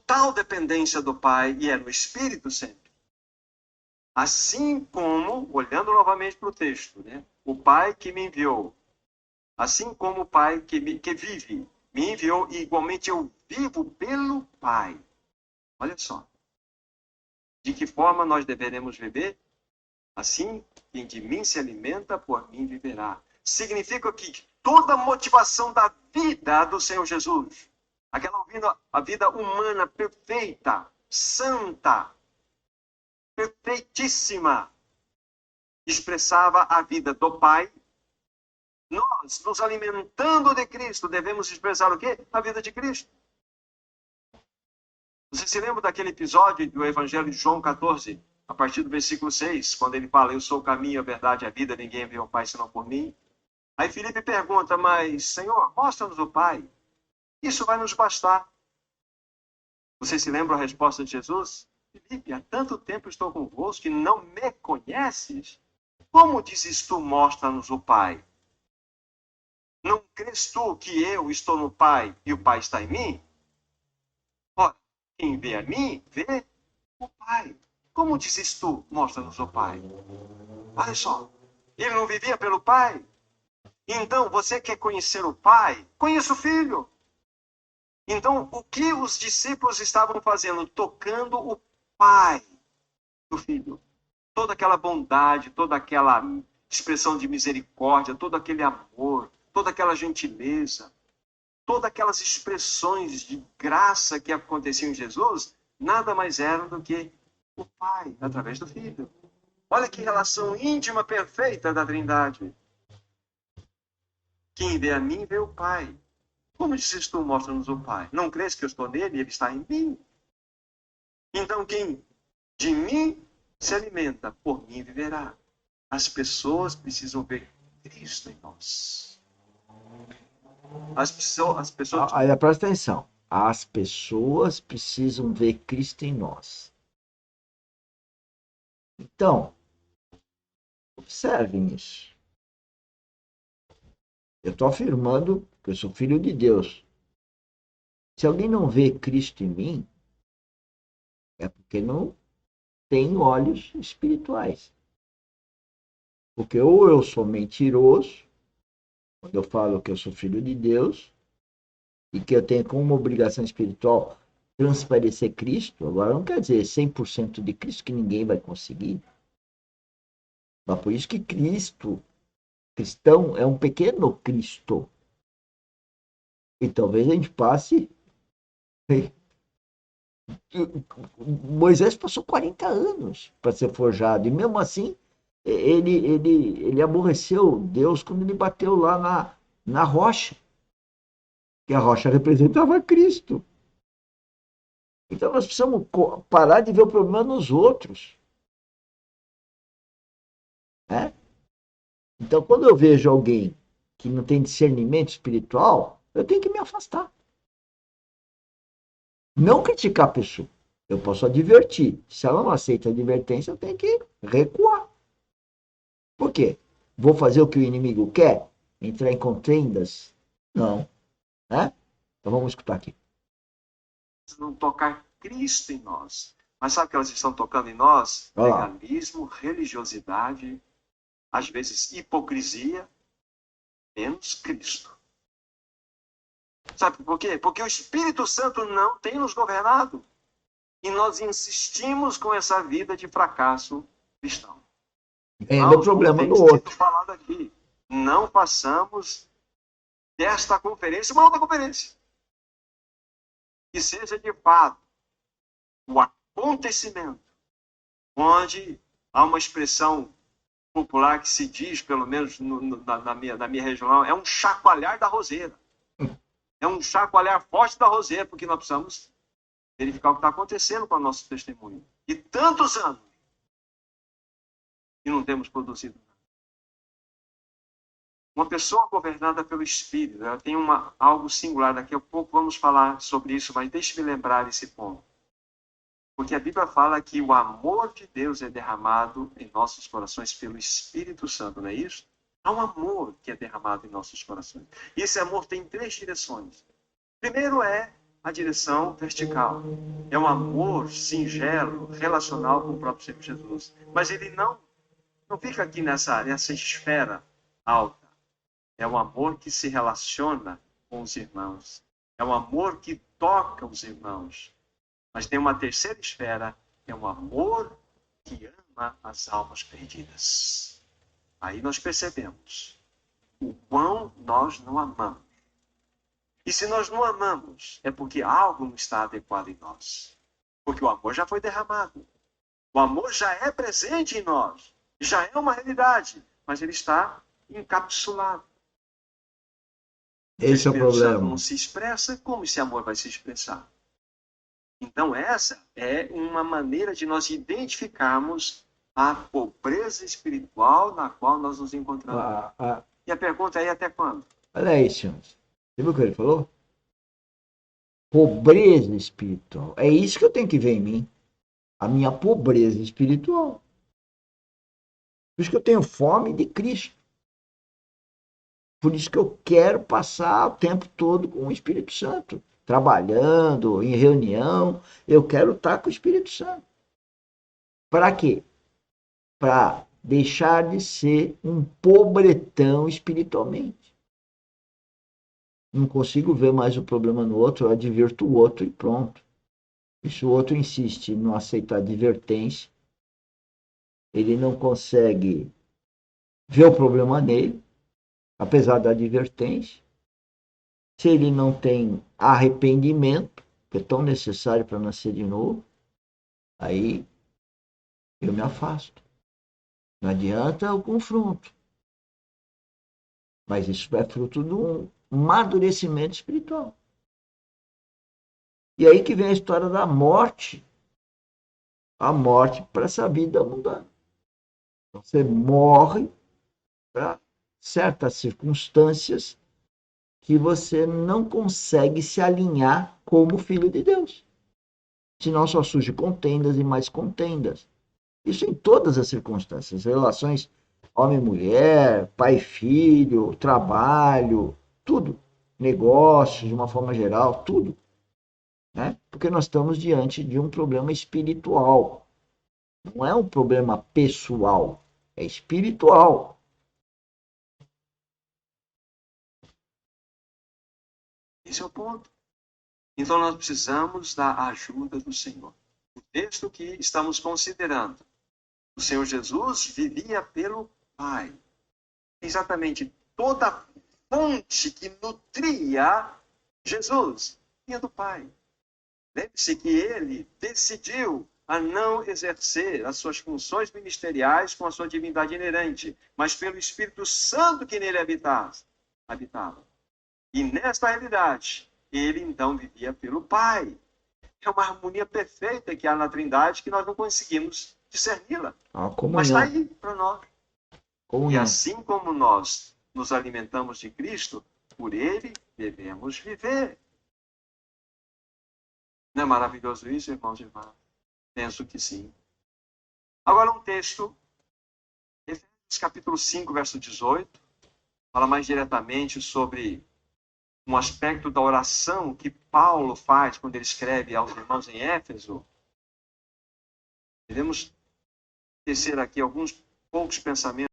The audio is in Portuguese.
total dependência do Pai e é no Espírito sempre. Assim como, olhando novamente para o texto, né? O Pai que me enviou, assim como o Pai que vive, me enviou e igualmente eu vivo pelo Pai. Olha só. De que forma nós deveremos viver? Assim, quem de mim se alimenta, por mim viverá. Significa que toda a motivação da vida do Senhor Jesus, aquela a vida humana perfeita, santa, perfeitíssima, expressava a vida do Pai. Nós, nos alimentando de Cristo, devemos expressar o quê? A vida de Cristo. Você se lembra daquele episódio do Evangelho de João 14, a partir do versículo 6, quando ele fala, eu sou o caminho, a verdade e a vida, ninguém vê ao Pai senão por mim? Aí Filipe pergunta, mas Senhor, mostra-nos o Pai. Isso vai nos bastar. Você se lembra a resposta de Jesus? Filipe, há tanto tempo estou convosco que não me conheces. Como dizes tu, mostra-nos o Pai? Não crês tu que eu estou no Pai e o Pai está em mim? Ora, quem vê a mim, vê o Pai. Como dizes tu, mostra-nos o Pai? Olha só, ele não vivia pelo Pai? Então, você quer conhecer o Pai? Conheça o Filho. Então, o que os discípulos estavam fazendo? Tocando o Pai do Filho. Toda aquela bondade, toda aquela expressão de misericórdia, todo aquele amor, toda aquela gentileza, todas aquelas expressões de graça que aconteciam em Jesus, nada mais eram do que o Pai, através do Filho. Olha que relação íntima, perfeita da Trindade. Quem vê a mim, vê o Pai. Como dizes tu, mostra-nos o Pai? Não crês que eu estou nele e ele está em mim? Então quem de mim se alimenta, por mim viverá. As pessoas precisam ver Cristo em nós. As pessoas... Aí presta atenção. As pessoas precisam ver Cristo em nós. Então, observem isso. Eu estou afirmando que eu sou filho de Deus. Se alguém não vê Cristo em mim, é porque não tem olhos espirituais. Porque ou eu sou mentiroso, quando eu falo que eu sou filho de Deus, e que eu tenho como obrigação espiritual transparecer Cristo, agora não quer dizer 100% de Cristo, que ninguém vai conseguir. Mas por isso que cristão, é um pequeno Cristo. E talvez a gente passe. Moisés passou 40 anos para ser forjado, e mesmo assim ele aborreceu Deus quando ele bateu lá na rocha, que a rocha representava Cristo. Então nós precisamos parar de ver o problema nos outros. Né? Então, quando eu vejo alguém que não tem discernimento espiritual, eu tenho que me afastar. Não criticar a pessoa. Eu posso advertir. Se ela não aceita a advertência, eu tenho que recuar. Por quê? Vou fazer o que o inimigo quer? Entrar em contendas? Não. Né? Então vamos escutar aqui. Não tocar Cristo em nós. Mas sabe o que elas estão tocando em nós? Legalismo, religiosidade, às vezes hipocrisia, menos Cristo. Sabe por quê? Porque o Espírito Santo não tem nos governado. E nós insistimos com essa vida de fracasso cristão. Ainda problema no outro. Falado aqui. Não façamos desta conferência uma outra conferência. Que seja de fato o acontecimento onde há uma expressão popular que se diz, pelo menos na minha região, é um chacoalhar da roseira. É um chacoalhar forte da roseira, porque nós precisamos verificar o que está acontecendo com o nosso testemunho. E tantos anos e não temos produzido nada. Uma pessoa governada pelo Espírito, ela tem algo singular. Daqui a pouco vamos falar sobre isso, mas deixe-me lembrar esse ponto. Porque a Bíblia fala que o amor de Deus é derramado em nossos corações pelo Espírito Santo, não é isso? Há um amor que é derramado em nossos corações. E esse amor tem 3 direções. Primeiro é a direção vertical. É um amor singelo, relacional com o próprio Senhor Jesus. Mas ele não fica aqui nessa esfera alta. É um amor que se relaciona com os irmãos. É um amor que toca os irmãos. Mas tem uma terceira esfera, é um amor que ama as almas perdidas. Aí nós percebemos o quão nós não amamos. E se nós não amamos, é porque algo não está adequado em nós. Porque o amor já foi derramado. O amor já é presente em nós. Já é uma realidade. Mas ele está encapsulado. Esse é o Espírito Santo problema. não se expressa, como esse amor vai se expressar? Então, essa é uma maneira de nós identificarmos a pobreza espiritual na qual nós nos encontramos. E a pergunta é: até quando? Olha aí, senhores. Você viu o que ele falou? Pobreza espiritual. É isso que eu tenho que ver em mim. A minha pobreza espiritual. Por isso que eu tenho fome de Cristo. Por isso que eu quero passar o tempo todo com o Espírito Santo. Trabalhando, em reunião. Eu quero estar com o Espírito Santo. Para quê? Para deixar de ser um pobretão espiritualmente. Não consigo ver mais o problema no outro, eu advirto o outro e pronto. E se o outro insiste em não aceitar advertência, ele não consegue ver o problema nele, apesar da advertência. Se ele não tem arrependimento, que é tão necessário para nascer de novo, aí eu me afasto. Não adianta o confronto. Mas isso é fruto de um amadurecimento espiritual. E aí que vem a história da morte. A morte para essa vida mundana. Você morre para certas circunstâncias que você não consegue se alinhar como filho de Deus. Senão só surge contendas e mais contendas. Isso em todas as circunstâncias. Relações homem-mulher, pai-filho, trabalho, tudo. Negócios, de uma forma geral, tudo. Né? Porque nós estamos diante de um problema espiritual. Não é um problema pessoal, é espiritual. Esse é o ponto. Então nós precisamos da ajuda do Senhor. O texto que estamos considerando. O Senhor Jesus vivia pelo Pai. Exatamente toda a fonte que nutria Jesus vinha do Pai. Lembre-se que ele decidiu a não exercer as suas funções ministeriais com a sua divindade inerente, mas pelo Espírito Santo que nele habitava. E nesta realidade, ele então vivia pelo Pai. É uma harmonia perfeita que há na Trindade que nós não conseguimos discerni-la. Mas está aí para nós. E assim como nós nos alimentamos de Cristo, por ele devemos viver. Não é maravilhoso isso, irmãos e irmãs? Penso que sim. Agora um texto, Efésios capítulo 5, verso 18, fala mais diretamente sobre um aspecto da oração que Paulo faz quando ele escreve aos irmãos em Éfeso. Devemos tecer aqui alguns poucos pensamentos